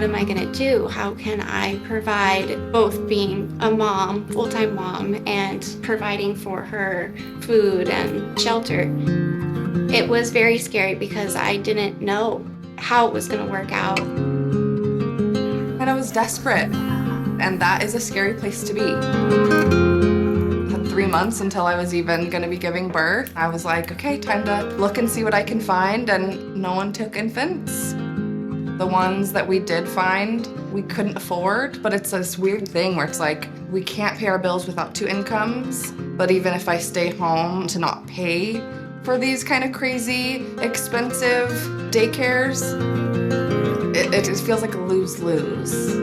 am I going to do? How can I provide both being a mom, full-time mom, and providing for her food and shelter? It was very scary because I didn't know how it was going to work out. And I was desperate, and that is a scary place to be. It had 3 months until I was even going to be giving birth. I was like, okay, time to look and see what I can find, and no one took infants. The ones that we did find, we couldn't afford, but it's this weird thing where it's like, we can't pay our bills without 2 incomes, but even if I stay home to not pay for these kind of crazy, expensive daycares, it just feels like a lose-lose.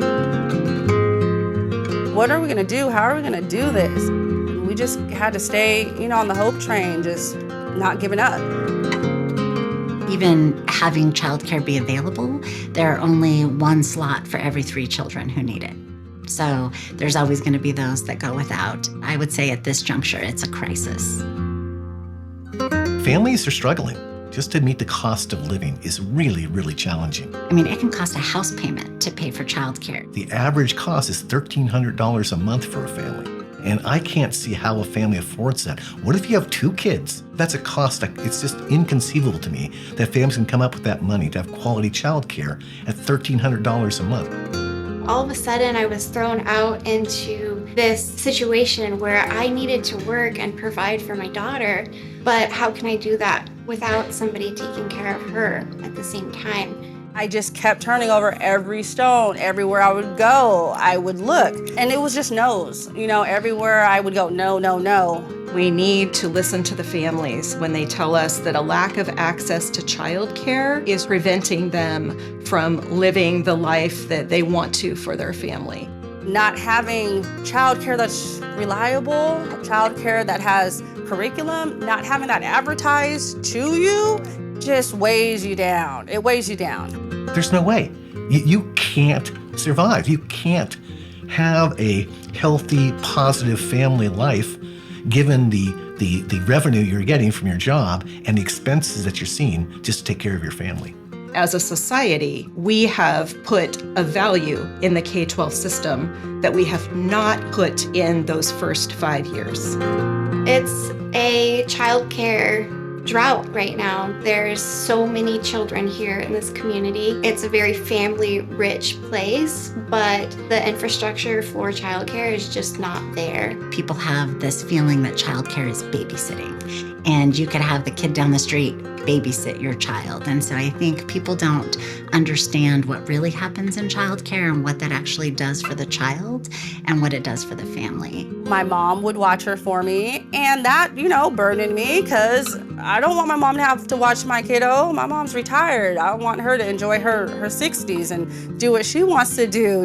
What are we gonna do? How are we gonna do this? We just had to stay, on the hope train, just not giving up. Even having childcare be available, there are only 1 slot for every 3 children who need it. So there's always going to be those that go without. I would say at this juncture, it's a crisis. Families are struggling. Just to meet the cost of living is really, really challenging. I mean, it can cost a house payment to pay for childcare. The average cost is $1,300 a month for a family. And I can't see how a family affords that. What if you have 2 kids? That's a cost. It's just inconceivable to me that families can come up with that money to have quality childcare at $1,300 a month. All of a sudden, I was thrown out into this situation where I needed to work and provide for my daughter, but how can I do that without somebody taking care of her at the same time? I just kept turning over every stone. Everywhere I would go, I would look. And it was just no's. Everywhere I would go, no, no, no. We need to listen to the families when they tell us that a lack of access to childcare is preventing them from living the life that they want to for their family. Not having childcare that's reliable, childcare that has curriculum, not having that advertised to you, just weighs you down. It weighs you down. There's no way. You can't survive. You can't have a healthy, positive family life given the revenue you're getting from your job and the expenses that you're seeing just to take care of your family. As a society, we have put a value in the K-12 system that we have not put in those first 5 years. It's a childcare drought right now. There's so many children here in this community. It's a very family-rich place, but the infrastructure for childcare is just not there. People have this feeling that childcare is babysitting, and you could have the kid down the street babysit your child. And so I think people don't understand what really happens in childcare and what that actually does for the child and what it does for the family. My mom would watch her for me, and that, burdened me because I don't want my mom to have to watch my kiddo. My mom's retired. I want her to enjoy her 60s and do what she wants to do,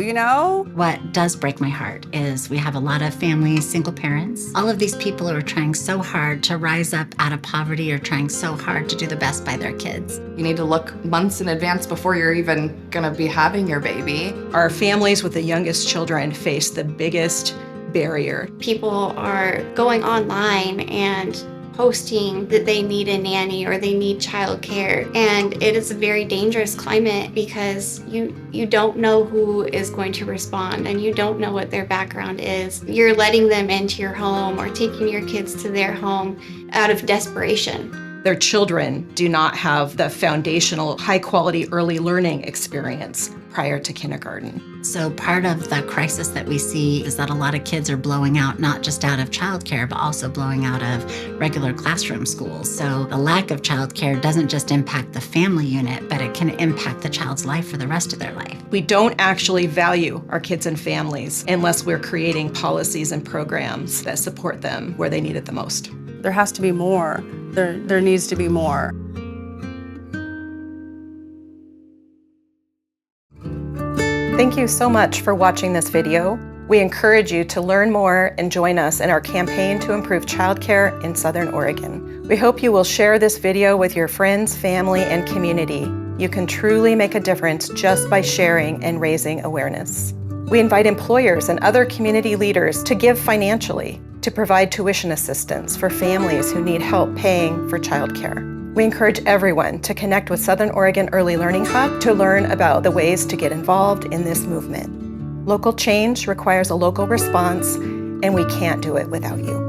What does break my heart is we have a lot of families, single parents. All of these people who are trying so hard to rise up out of poverty or trying so hard to do the best by their kids. You need to look months in advance before you're even gonna be having your baby. Our families with the youngest children face the biggest barrier. People are going online and posting that they need a nanny or they need childcare, and it is a very dangerous climate because you don't know who is going to respond and you don't know what their background is. You're letting them into your home or taking your kids to their home out of desperation. Their children do not have the foundational, high-quality early learning experience prior to kindergarten. So part of the crisis that we see is that a lot of kids are blowing out, not just out of childcare, but also blowing out of regular classroom schools. So the lack of childcare doesn't just impact the family unit, but it can impact the child's life for the rest of their life. We don't actually value our kids and families unless we're creating policies and programs that support them where they need it the most. There has to be more. There needs to be more. Thank you so much for watching this video. We encourage you to learn more and join us in our campaign to improve childcare in Southern Oregon. We hope you will share this video with your friends, family, and community. You can truly make a difference just by sharing and raising awareness. We invite employers and other community leaders to give financially to provide tuition assistance for families who need help paying for childcare. We encourage everyone to connect with Southern Oregon Early Learning Hub to learn about the ways to get involved in this movement. Local change requires a local response, and we can't do it without you.